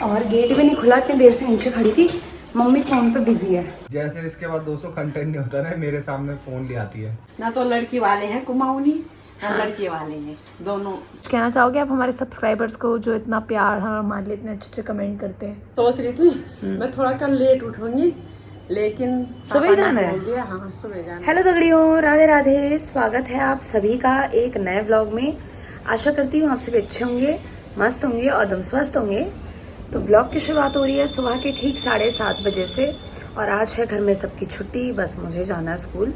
और गेट भी नहीं खुला, इतनी देर से नीचे खड़ी थी। मम्मी फोन पे बिजी है। जैसे इसके बाद 200 कंटेंट नहीं होता ना, मेरे सामने फोन ले आती है। ना तो लड़की वाले हैं कुमाऊनी, ना लड़के वाले हैं, दोनों। कहना चाहोगे आप हमारे सब्सक्राइबर्स को जो इतना प्यार हमारे लिए इतने अच्छे कमेंट करते हैं? सोच रही थी मैं थोड़ा कल लेट उठूंगी, लेकिन सुबह जाना है? बोल दिया, हाँ सुबह जाना। हेलो दगड़ियों, राधे राधे। स्वागत है आप सभी का एक नए व्लॉग में। आशा करती हूँ आप सभी अच्छे होंगे, मस्त होंगे और दम स्वस्थ होंगे। तो व्लॉग की शुरुआत हो रही है सुबह के ठीक 7:30 बजे से। और आज है घर में सबकी छुट्टी, बस मुझे जाना है स्कूल।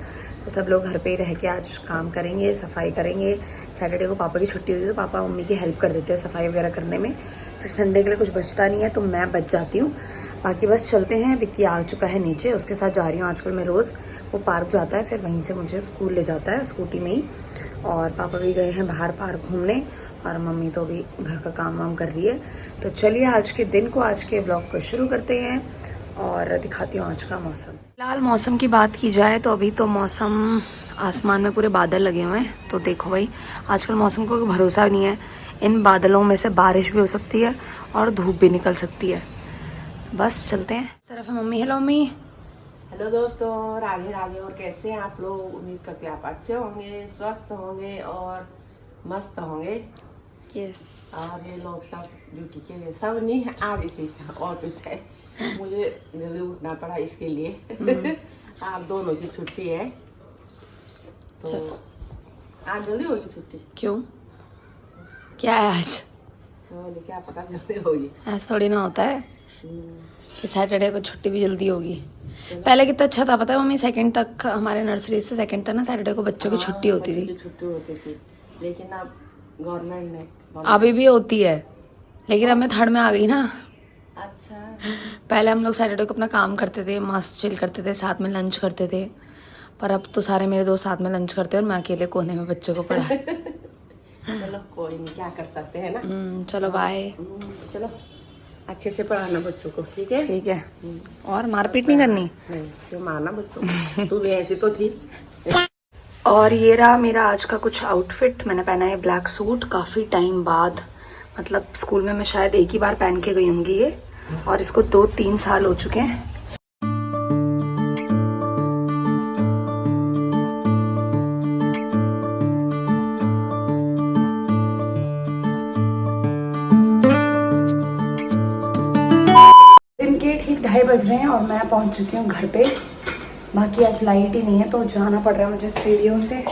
तो सब लोग घर पे ही रह के आज काम करेंगे, सफाई करेंगे। सैटरडे को पापा की छुट्टी होती है तो पापा मम्मी की हेल्प कर देते हैं सफाई वगैरह करने में। फिर संडे के लिए कुछ बचता नहीं है तो मैं बच जाती हूँ। बाकी बस चलते हैं। विक्की आ चुका है नीचे, उसके साथ जा रही हूँ आजकल मैं रोज़। वो पार्क जाता है, फिर वहीं से मुझे स्कूल ले जाता है स्कूटी में ही। और पापा भी गए हैं बाहर पार्क घूमने और मम्मी तो अभी घर का काम वाम कर रही है। तो चलिए आज के दिन को, आज के ब्लॉग को शुरू करते हैं और दिखाती हूँ आज का मौसम। फिलहाल मौसम की बात की जाए तो अभी तो मौसम, आसमान में पूरे बादल लगे हुए हैं। तो देखो भाई, आजकल मौसम को भरोसा नहीं है। इन बादलों में से बारिश भी हो सकती है और धूप भी निकल सकती है। बस चलते हैं। इस तरफ है मम्मी। Hello mummy. हेलो दोस्तों, राधे राधे। और कैसे हैं आप लोग? उम्मीद करते हैं आप अच्छे होंगे, स्वस्थ होंगे और मस्त होंगे। यस। और ये लोग सब ड्यूटी के लिए, सब नहीं है, आज इसी ऑफिस है। मुझे जल्दी उठना पड़ा इसके लिए। आप दोनों की छुट्टी है तो आज जल्दी होगी छुट्टी। क्यों, क्या है आज? बोले क्या पता जल्दी होगी। ऐसा थोड़ी ना होता है कि सैटरडे को छुट्टी भी जल्दी होगी। पहले कितना अच्छा था पता है मम्मी, सेकंड तक, हमारे नर्सरी से सेकंड तक ना सैटरडे को बच्चों की छुट्टी होती थी। छुट्टी होती थी, लेकिन अब गवर्नमेंट ने अभी भी होती है, लेकिन अब मैं थर्ड में आ गई ना। अच्छा। पहले हम लोग सैटरडे को अपना काम करते थे, मस्त चिल करते थे, साथ में लंच करते थे। पर अब तो सारे मेरे दोस्त साथ में लंच करते हैं और मैं अकेले कोने में बच्चों को पढ़ा। चलो कोई नहीं, क्या कर सकते हैं ना। चलो बाय। चलो अच्छे से पढ़ाना बच्चों को, ठीक है? ठीक है। और मारपीट नहीं करनी। नहीं तो मारना बच्चों को। तू भी ऐसी तो थी। और ये रहा मेरा आज का कुछ आउटफिट। मैंने पहना है ब्लैक सूट, काफ़ी टाइम बाद। मतलब स्कूल में मैं शायद एक ही बार पहन के गई होंगी ये, और इसको 2-3 साल हो चुके हैं। दिन के ठीक 2:30 बज रहे हैं और मैं पहुंच चुकी हूँ घर पे। बाकी आज लाइट ही नहीं है तो जाना पड़ रहा है मुझे सीढ़ियों से।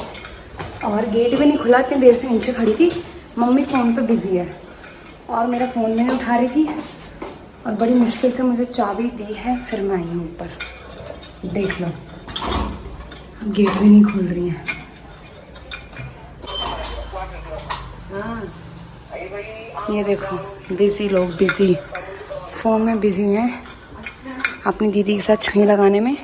और गेट भी नहीं खुला, इतनी देर से नीचे खड़ी थी। मम्मी फ़ोन पे बिजी है और मेरा फ़ोन भी नहीं उठा रही थी। और बड़ी मुश्किल से मुझे चाबी दी है, फिर मैं आई हूँ ऊपर। देख लो, गेट भी नहीं खुल रही है। ये देखो, बिजी लोग, बिजी फ़ोन में बिजी हैं अपनी दीदी के साथ छुई लगाने में।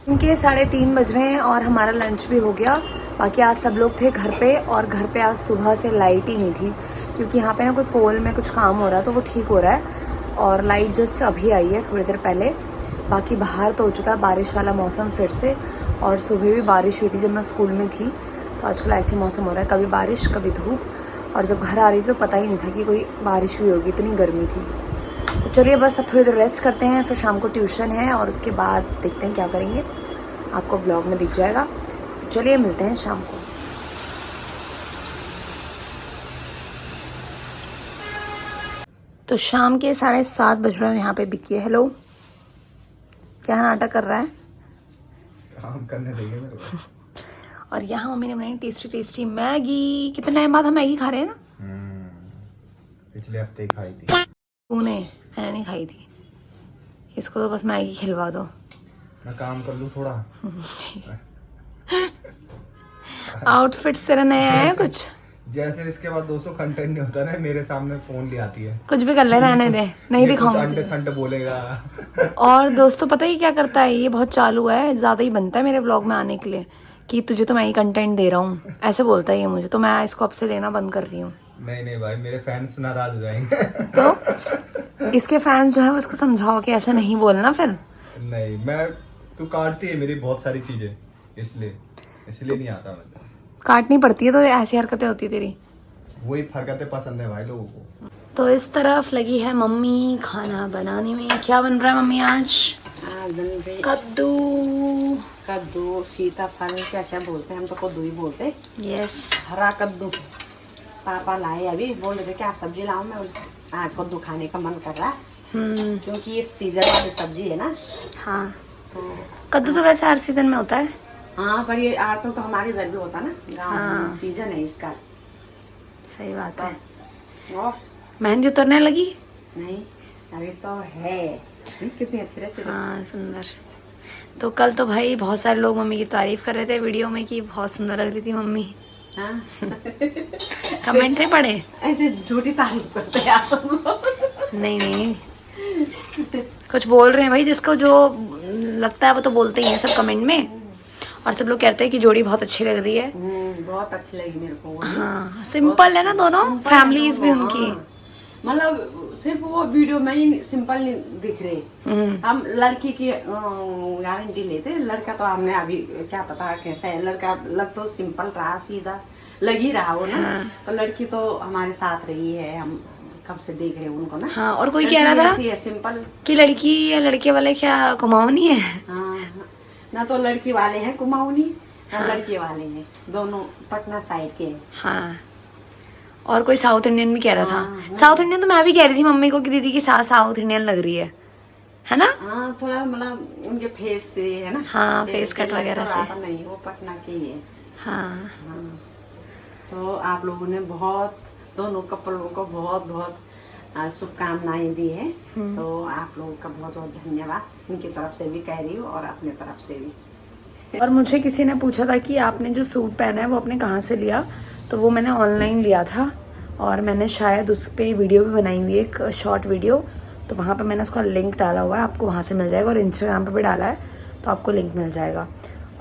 इनके 3:30 बज रहे हैं और हमारा लंच भी हो गया। बाकी आज सब लोग थे घर पे और घर पे आज सुबह से लाइट ही नहीं थी, क्योंकि यहाँ पे ना कोई पोल में कुछ काम हो रहा है तो वो ठीक हो रहा है। और लाइट जस्ट अभी आई है थोड़ी देर पहले। बाकी बाहर तो हो चुका है बारिश वाला मौसम फिर से। और सुबह भी बारिश हुई थी जब मैं स्कूल में थी। तो आजकल ऐसे मौसम हो रहा है, कभी बारिश कभी धूप। और जब घर आ रही थी तो पता ही नहीं था कि कोई बारिश भी होगी, इतनी गर्मी थी। तो चलिए बस अब थोड़ी देर रेस्ट करते हैं, फिर शाम को ट्यूशन है और उसके बाद देखते हैं क्या करेंगे। आपको व्लॉग में दिख जाएगा। चलिए मिलते हैं शाम को। तो शाम के 7:30 बज रहे हैं। यहाँ पे बिक्की। हेलो, क्या नाटक कर रहा है? काम करने देंगे मेरे को। और यहाँ मम्मी ने बनाई टेस्टी टेस्टी मैगी। कितने टाइम बाद हम मैगी खा रहे हैं ना। पिछले हफ्ते ही खाई थी तूने, मैंने नहीं खाई थी। इसको तो बस मैगी खिलवा दो। मैं काम कर लूँ थोड़ा। आउटफिट्स तेरा नया है कुछ? जैसे इसके बाद 200 कंटेंट नहीं होता ना, मेरे सामने फोन ले आती है। कुछ भी कर ले, रहने दे, नहीं दिखाऊंगा अंडे तुझे। संडे बोलेगा। और दोस्तों पता ही क्या करता है, ये बहुत चालू है, ज्यादा ही बनता है मेरे ब्लॉग में आने के लिए कि तुझे तो मैं ही कंटेंट दे रहा हूँ, ऐसे बोलता है ये मुझे। तो मैं इसको अब से लेना बंद कर रही हूँ। नहीं भाई, मेरे फैंस नाराज हो जाएंगे। तो इसके फैंस जो है उसको समझाओ कि ऐसा नहीं बोलना फिर। नहीं, मैं, तू काटती है मेरी बहुत सारी चीजें, इसलिए नहीं आता मैं। काटनी पड़ती है तो ऐसी हरकतें होती है तेरी। वही हरकतें पसंद है भाई लोगों को। तो इस तरफ लगी है मम्मी खाना बनाने में। क्या बन रहा है मम्मी आज? कद्दू। कद्दू, सीताफल, क्या क्या बोलते हैं, हम तो कद्दू ही बोलते हैं। यस। हरा कद्दू पापा लाए, अभी बोल रहे थे क्या सब्जी लाऊं। मैं आज कद्दू खाने का मन कर रहा है क्योंकि ये सीजन वाली सब्जी है ना। हाँ, तो कद्दू तो वैसे हर सीजन में होता है। हाँ, पर ये आजकल तो हमारे इधर भी होता ना, गाँव में सीजन है इसका। सही बात है। और मेहंदी उतरने लगी? नहीं, अभी तो है। कितनी अच्छी अच्छी। हाँ, सुंदर। तो कल तो भाई बहुत सारे लोग मम्मी की तारीफ कर रहे थे वीडियो में कि बहुत सुंदर लग रही थी मम्मी। हाँ। कमेंट नहीं पढ़े? ऐसे झूठी तारीफ करते हैं आप सब लोग। नहीं नहीं, कुछ बोल रहे हैं भाई, जिसको जो लगता है वो तो बोलते ही हैं सब कमेंट में। और सब लोग कहते हैं कि जोड़ी बहुत अच्छी लग रही है। बहुत अच्छी लगी मेरे को। हाँ, सिंपल है ना दोनों, फैमिलीज भी उनकी। मतलब सिर्फ वो वीडियो में ही सिंपल नहीं दिख रहे। हम लड़की की गारंटी लेते, लड़का तो हमने अभी क्या पता कैसा है। लड़का लग तो सिंपल रहा, सीधा लग ही रहा हो ना। तो लड़की तो हमारे साथ रही है, हम कब से देख रहे हैं उनको ना। हाँ, और कोई कह रहा था है सिंपल कि लड़की या लड़के वाले क्या कुमाऊनी है। हाँ, ना तो लड़की वाले हैं कुमाऊनी, ना लड़के वाले हैं, दोनों पटना साइड के हैं। हाँ, और कोई साउथ इंडियन भी कह रहा था। साउथ इंडियन तो मैं भी कह रही थी मम्मी को कि दीदी की सास साउथ इंडियन लग रही है ना। हाँ, थोड़ा मतलब उनके फेस से है ना। हाँ, फेस कट वगैरह से। नहीं, वो पटना की है। हाँ। तो आप लोगों ने बहुत, दोनों कपलों को बहुत बहुत शुभकामनाएं दी है। तो आप लोगों का बहुत बहुत धन्यवाद, उनकी तरफ से भी कह रही हूँ और अपने तरफ से भी। और मुझे किसी ने पूछा था कि आपने जो सूट पहना है वो आपने कहाँ से लिया, तो वो मैंने ऑनलाइन लिया था। और मैंने शायद उस पर वीडियो भी बनाई हुई है, एक शॉर्ट वीडियो। तो वहाँ पे मैंने उसका लिंक डाला हुआ है, आपको वहाँ से मिल जाएगा। और इंस्टाग्राम पे भी डाला है, तो आपको लिंक मिल जाएगा।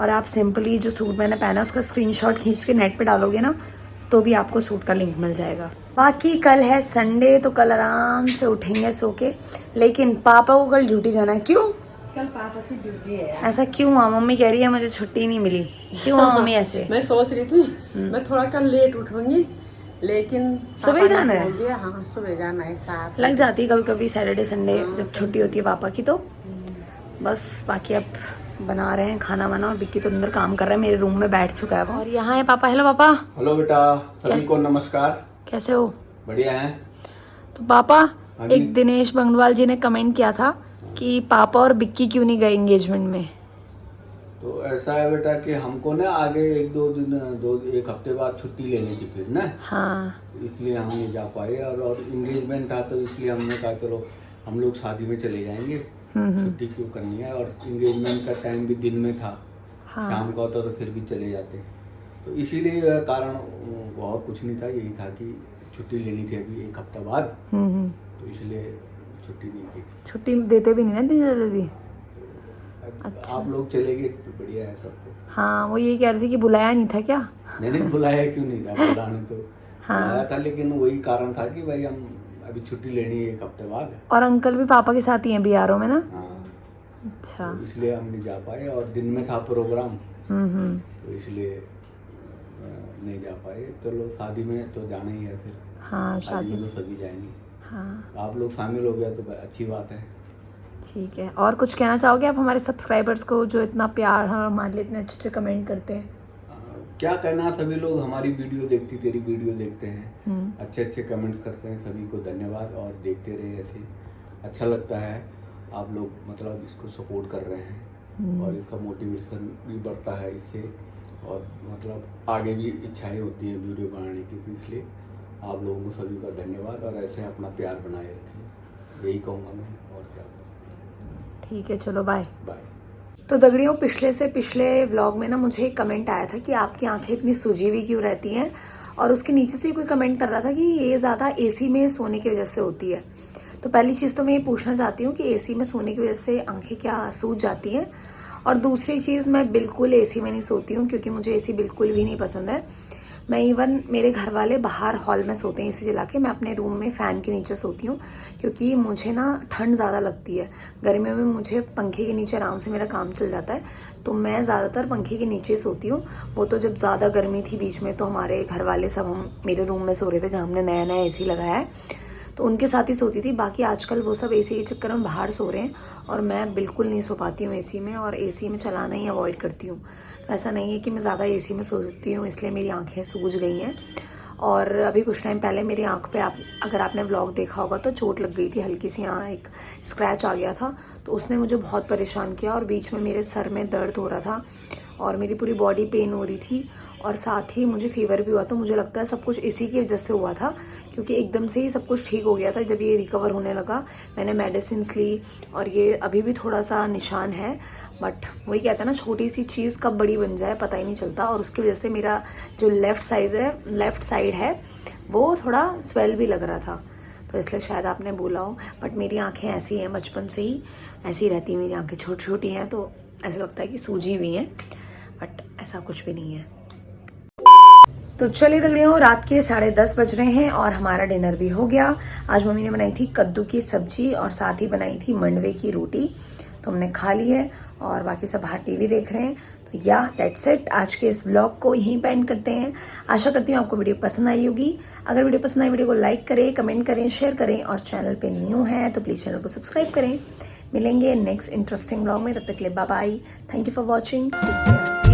और आप सिंपली जो सूट मैंने पहना है उसका स्क्रीनशॉट खींच के नेट पे डालोगे ना, तो भी आपको सूट का लिंक मिल जाएगा। बाकी कल है संडे, तो कल आराम से उठेंगे सो के। लेकिन पापा को कल ड्यूटी जाना है। क्यों? कल पापा की ड्यूटी है। ऐसा क्यों हुआ? मम्मी कह रही है मुझे छुट्टी नहीं मिली। क्यों हुआ मम्मी ऐसे? मैं सोच रही थी मैं थोड़ा कल लेट उठूंगी, लेकिन सुबह जाना है। बोल दिया हाँ सुबह जाना है। 7 लग जाती है कभी कभी सैटरडे संडे जब छुट्टी होती है पापा की। तो बस बाकी अब बना रहे हैं खाना वाना। और विक्की तो अंदर काम कर रहा है, मेरे रूम में बैठ चुका है वो। और यहाँ है पापा। हेलो पापा। हेलो बेटा, सभी को नमस्कार। कैसे हो? बढ़िया है। तो पापा, हाँ जी। एक दिनेश बंगवाल जी ने कमेंट किया था कि पापा और विक्की क्यों नहीं गए एंगेजमेंट में। तो ऐसा है बेटा कि हमको ना आगे एक हफ्ते बाद छुट्टी लेनी थी फिर ना। हाँ, इसलिए हम नहीं जा पाए। और इंगेजमेंट था तो इसलिए हमने कहा चलो हम लोग शादी में चले जाएंगे, छुट्टी क्यों करनी है। और इंगेजमेंट का टाइम भी दिन में था। हाँ। शाम का होता तो फिर भी चले जाते। तो इसीलिए कारण और कुछ नहीं था, यही था कि छुट्टी लेनी थी अभी एक हफ्ता बाद। तो इसलिए छुट्टी नहीं की। छुट्टी देते भी नहीं ना जल्दी। अच्छा। आप लोग चले गए तो बढ़िया है सबको। हाँ, वो यही कह रही थी कि बुलाया नहीं था क्या। नहीं बुलाया क्यों नहीं था, बुलाने तो हाँ। बुलाया था, लेकिन वही कारण था कि भाई हम अभी छुट्टी लेनी है एक हफ्ते बाद। और अंकल भी पापा के साथ ही हैं बिहारों में ना। हाँ, अच्छा। तो इसलिए हम नहीं जा पाए। और दिन में था प्रोग्राम, तो इसलिए नहीं जा पाए। चलो शादी में तो जाना ही है फिर। हाँ, शादी में तो सभी जाएंगे। हाँ, आप लोग शामिल हो गया तो अच्छी बात है। ठीक है। और कुछ कहना चाहोगे आप हमारे सब्सक्राइबर्स को जो इतना प्यार और हमारे लिए इतने अच्छे अच्छे कमेंट करते हैं? क्या कहना, सभी लोग हमारी वीडियो तेरी वीडियो देखते हैं, अच्छे अच्छे कमेंट्स करते हैं। सभी को धन्यवाद। और देखते रहे ऐसे, अच्छा लगता है। आप लोग मतलब इसको सपोर्ट कर रहे हैं और इसका मोटिवेशन भी बढ़ता है इससे। और मतलब आगे भी इच्छाएं होती है वीडियो बनाने की। तो इसलिए आप लोगों को सभी का धन्यवाद। और ऐसे अपना प्यार बनाए रखें, यही कहूँगा मैं। और क्या कहूँ। ठीक है, चलो बाय बाय। तो दगड़ियों, पिछले व्लॉग में ना मुझे एक कमेंट आया था कि आपकी आंखें इतनी सूजी हुई क्यों रहती हैं। और उसके नीचे से कोई कमेंट कर रहा था कि ये ज़्यादा एसी में सोने की वजह से होती है। तो पहली चीज़ तो मैं ये पूछना चाहती हूँ कि एसी में सोने की वजह से आंखें क्या सूज जाती हैं। और दूसरी चीज़, मैं बिल्कुल एसी में नहीं सोती हूँ क्योंकि मुझे एसी बिल्कुल भी नहीं पसंद है। मैं इवन मेरे घर वाले बाहर हॉल में सोते हैं एसी चला के, मैं अपने रूम में फ़ैन के नीचे सोती हूँ क्योंकि मुझे ना ठंड ज़्यादा लगती है। गर्मियों में मुझे पंखे के नीचे आराम से मेरा काम चल जाता है, तो मैं ज़्यादातर पंखे के नीचे सोती हूँ। वो तो जब ज़्यादा गर्मी थी बीच में, तो हमारे घर वाले सब हम मेरे रूम में सो रहे थे जहाँ हमने नया नया एसी लगाया है। तो उनके साथ ही सोती थी। बाकी आजकल वो सब एसी के चक्कर में बाहर सो रहे हैं और मैं बिल्कुल नहीं सो पाती हूँ एसी में, और एसी में चलाना ही अवॉइड करती हूँ। तो ऐसा नहीं है कि मैं ज़्यादा एसी में सोती हूँ इसलिए मेरी आंखें सूज गई हैं। और अभी कुछ टाइम पहले मेरी आंख पे अगर आपने व्लॉग देखा होगा तो चोट लग गई थी, हल्की सी यहाँ एक स्क्रैच आ गया था, तो उसने मुझे बहुत परेशान किया। और बीच में मेरे सर में दर्द हो रहा था और मेरी पूरी बॉडी पेन हो रही थी, और साथ ही मुझे फीवर भी हुआ। तो मुझे लगता है सब कुछ इसी की वजह से हुआ था, क्योंकि एकदम से ही सब कुछ ठीक हो गया था। जब ये रिकवर होने लगा मैंने मेडिसिन ली, और ये अभी भी थोड़ा सा निशान है, बट वही कहता है ना, छोटी सी चीज़ कब बड़ी बन जाए पता ही नहीं चलता। और उसकी वजह से मेरा जो लेफ्ट साइड है वो थोड़ा स्वेल भी लग रहा था, तो इसलिए शायद आपने बोला हो। बट मेरी आंखें ऐसी हैं, बचपन से ही ऐसी रहती हैं मेरी आंखें, छोटी छोटी हैं, तो ऐसा लगता है कि सूजी हुई हैं, बट ऐसा कुछ भी नहीं है। तो चलिए दगड़ियों, रात के 10:30 बज रहे हैं और हमारा डिनर भी हो गया। आज मम्मी ने बनाई थी कद्दू की सब्जी और साथ ही बनाई थी मंडवे की रोटी, तो हमने खा ली है और बाकी सब बाहर टीवी देख रहे हैं। तो या दैट्स इट, आज के इस व्लॉग को यहीं पे एंड करते हैं। आशा करती हूँ आपको वीडियो पसंद आई होगी। अगर वीडियो पसंद आई, वीडियो को लाइक करें, कमेंट करें, शेयर करें, और चैनल पे न्यू है तो प्लीज चैनल को सब्सक्राइब करें। मिलेंगे नेक्स्ट इंटरेस्टिंग व्लॉग में, तब तक के लिए bye bye. Thank you for watching. Take care.